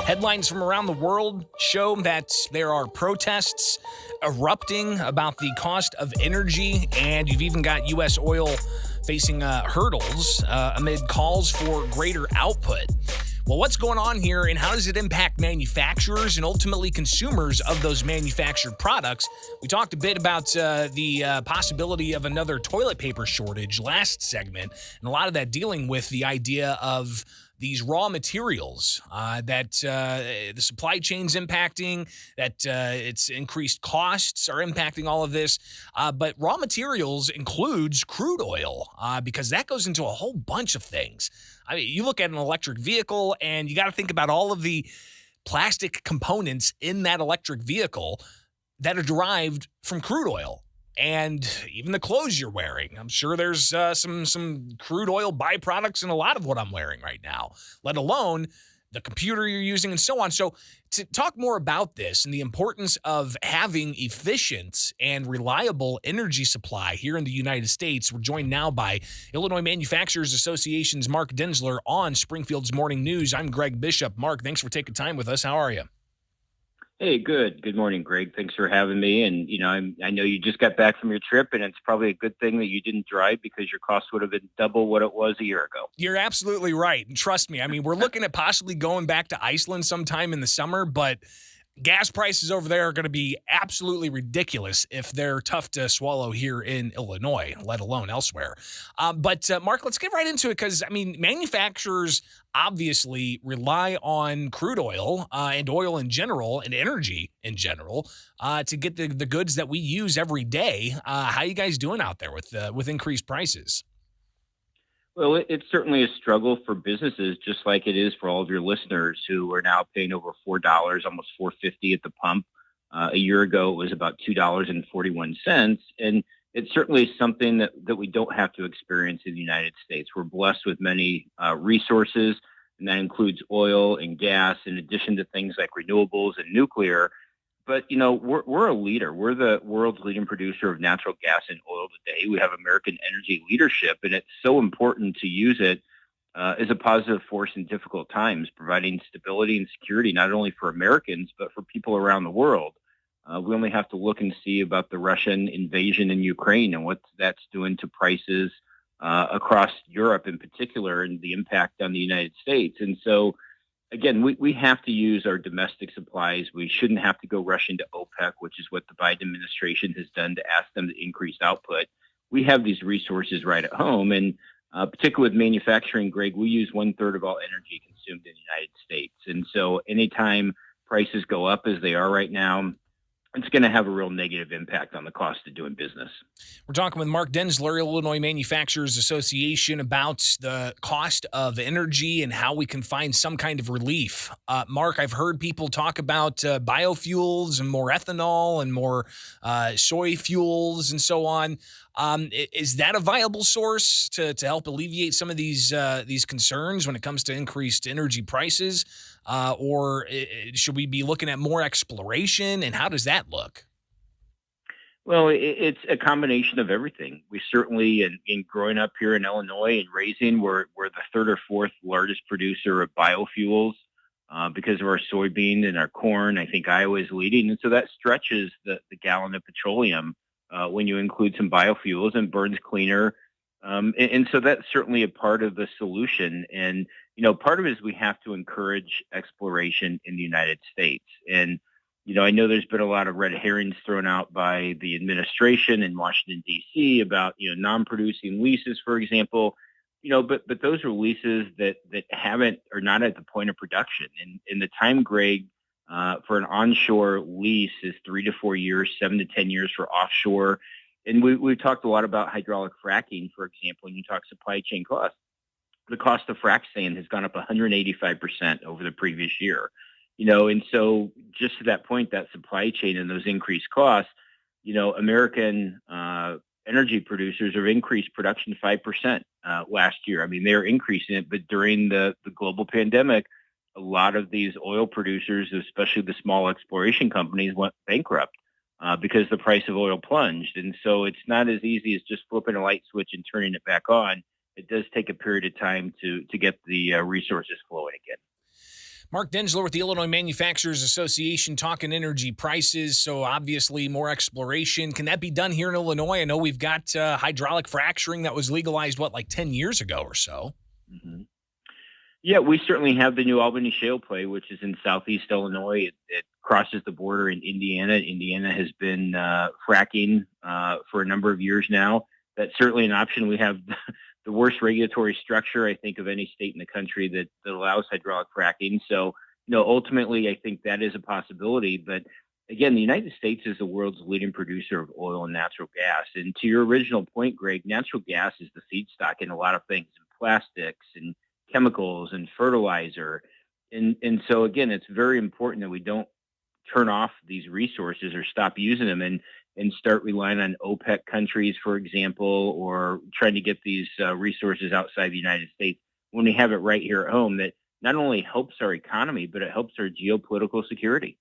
Headlines from around the world show that there are protests erupting about the cost of energy, and you've even got U.S. oil facing hurdles amid calls for greater output. Well, what's going on here, and how does it impact manufacturers and ultimately consumers of those manufactured products? We talked a bit about the possibility of another toilet paper shortage last segment, and a lot of that dealing with the idea of these raw materials that the supply chain's impacting, that its increased costs are impacting all of this. But raw materials includes crude oil because that goes into a whole bunch of things. I mean, you look at an electric vehicle and you got to think about all of the plastic components in that electric vehicle that are derived from crude oil. And even the clothes you're wearing. I'm sure there's some crude oil byproducts in a lot of what I'm wearing right now, let alone the computer you're using and so on. So to talk more about this and the importance of having efficient and reliable energy supply here in the United States, we're joined now by Illinois Manufacturers Association's Mark Denzler on Springfield's Morning News. I'm Greg Bishop. Mark, thanks for taking time with us. How are you? Hey, good. Good morning, Greg. Thanks for having me. And, I know you just got back from your trip, and it's probably a good thing that you didn't drive because your cost would have been double what it was a year ago. You're absolutely right. And trust me, I mean, we're looking at possibly going back to Iceland sometime in the summer, but gas prices over there are going to be absolutely ridiculous if they're tough to swallow here in Illinois, let alone elsewhere. But Mark, let's get right into it because, I mean, manufacturers obviously rely on crude oil and oil in general and energy in general to get the goods that we use every day. How are you guys doing out there with increased prices? Well, it's certainly a struggle for businesses, just like it is for all of your listeners who are now paying over $4, almost $4.50 at the pump. A year ago, it was about $2.41. And it's certainly something that we don't have to experience in the United States. We're blessed with many resources, and that includes oil and gas, in addition to things like renewables and nuclear. But, we're a leader. We're the world's leading producer of natural gas and oil today. We have American energy leadership, and it's so important to use it as a positive force in difficult times, providing stability and security, not only for Americans, but for people around the world. We only have to look and see about the Russian invasion in Ukraine and what that's doing to prices across Europe in particular, and the impact on the United States. And so, again, we have to use our domestic supplies. We shouldn't have to go rushing to OPEC, which is what the Biden administration has done to ask them to increase output. We have these resources right at home. And particularly with manufacturing, Greg, we use 1/3 of all energy consumed in the United States. And so anytime prices go up as they are right now, it's going to have a real negative impact on the cost of doing business. We're talking with Mark Denzler, Illinois Manufacturers Association, about the cost of energy and how we can find some kind of relief. Mark, I've heard people talk about biofuels and more ethanol and more soy fuels and so on. Is that a viable source to help alleviate some of these concerns when it comes to increased energy prices? Or should we be looking at more exploration, and how does that look? Well, it's a combination of everything. We certainly, in growing up here in Illinois and raising, we're the third or fourth largest producer of biofuels because of our soybean and our corn. I think Iowa is leading. And so that stretches the gallon of petroleum when you include some biofuels, and burns cleaner. And so that's certainly a part of the solution. And, part of it is we have to encourage exploration in the United States. And, I know there's been a lot of red herrings thrown out by the administration in Washington, D.C. about, non-producing leases, for example, but those are leases that are not at the point of production. And the time, Greg, for an onshore lease is 3 to 4 years, 7 to 10 years for offshore. And we've talked a lot about hydraulic fracking, for example, when you talk supply chain costs. The cost of frac sand has gone up 185% over the previous year. And so just to that point, that supply chain and those increased costs, American energy producers have increased production 5% last year. I mean, they're increasing it, but during the global pandemic, a lot of these oil producers, especially the small exploration companies, went bankrupt because the price of oil plunged. And so it's not as easy as just flipping a light switch and turning it back on. It does take a period of time to get the resources flowing again. Mark Denzler with the Illinois Manufacturers Association talking energy prices. So obviously more exploration. Can that be done here in Illinois? I know we've got hydraulic fracturing that was legalized, like 10 years ago or so? Hmm. Yeah, we certainly have the New Albany Shale play, which is in southeast Illinois. It crosses the border in Indiana. Indiana has been fracking for a number of years now. That's certainly an option. We have the worst regulatory structure, I think, of any state in the country that allows hydraulic fracking. So, ultimately, I think that is a possibility. But again, the United States is the world's leading producer of oil and natural gas. And to your original point, Greg, natural gas is the feedstock in a lot of things, in plastics and chemicals and fertilizer. And so again, it's very important that we don't turn off these resources or stop using them and start relying on OPEC countries, for example, or trying to get these resources outside the United States when we have it right here at home. That not only helps our economy, but it helps our geopolitical security.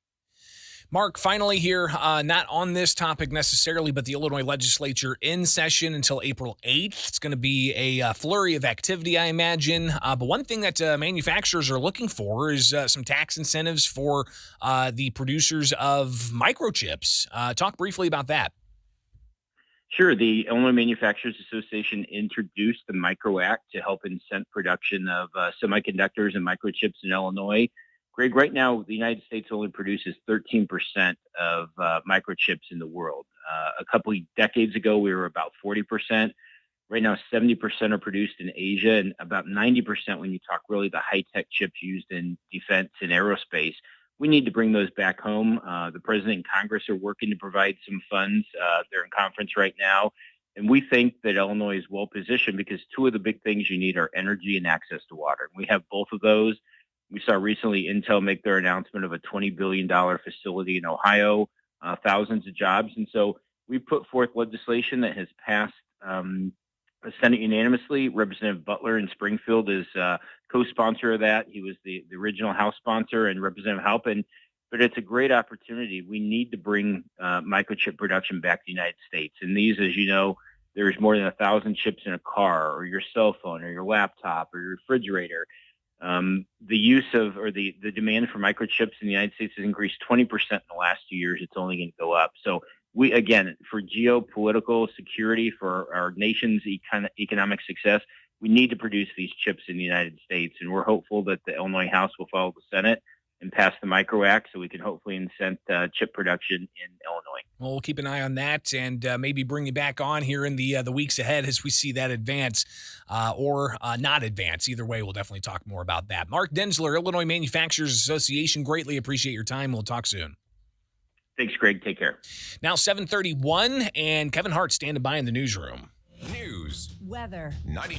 Mark, finally here, not on this topic necessarily, but the Illinois legislature in session until April 8th. It's going to be a flurry of activity, I imagine. But one thing that manufacturers are looking for is some tax incentives for the producers of microchips. Talk briefly about that. Sure. The Illinois Manufacturers Association introduced the Micro Act to help incent production of semiconductors and microchips in Illinois. Greg, right now, the United States only produces 13% of microchips in the world. A couple of decades ago, we were about 40%. Right now, 70% are produced in Asia, and about 90% when you talk really the high-tech chips used in defense and aerospace. We need to bring those back home. The President and Congress are working to provide some funds. They're in conference right now. And we think that Illinois is well positioned because two of the big things you need are energy and access to water. We have both of those. We saw recently Intel make their announcement of a $20 billion facility in Ohio, thousands of jobs. And so we put forth legislation that has passed the Senate unanimously. Representative Butler in Springfield is co-sponsor of that. He was the original House sponsor, and Representative Halpin. But it's a great opportunity. We need to bring microchip production back to the United States. And these, as you know, there's more than 1,000 chips in a car or your cell phone or your laptop or your refrigerator. The use of or the demand for microchips in the United States has increased 20% in the last 2 years. It's only going to go up. So we, again, for geopolitical security, for our nation's economic success, we need to produce these chips in the United States. And we're hopeful that the Illinois House will follow the Senate and pass the Micro Act so we can hopefully incent chip production in Illinois. Well, we'll keep an eye on that and maybe bring you back on here in the weeks ahead as we see that advance or not advance. Either way, we'll definitely talk more about that. Mark Denzler, Illinois Manufacturers Association, greatly appreciate your time. We'll talk soon. Thanks, Greg. Take care. Now 7:31, and Kevin Hart standing by in the newsroom. News. Weather. 90.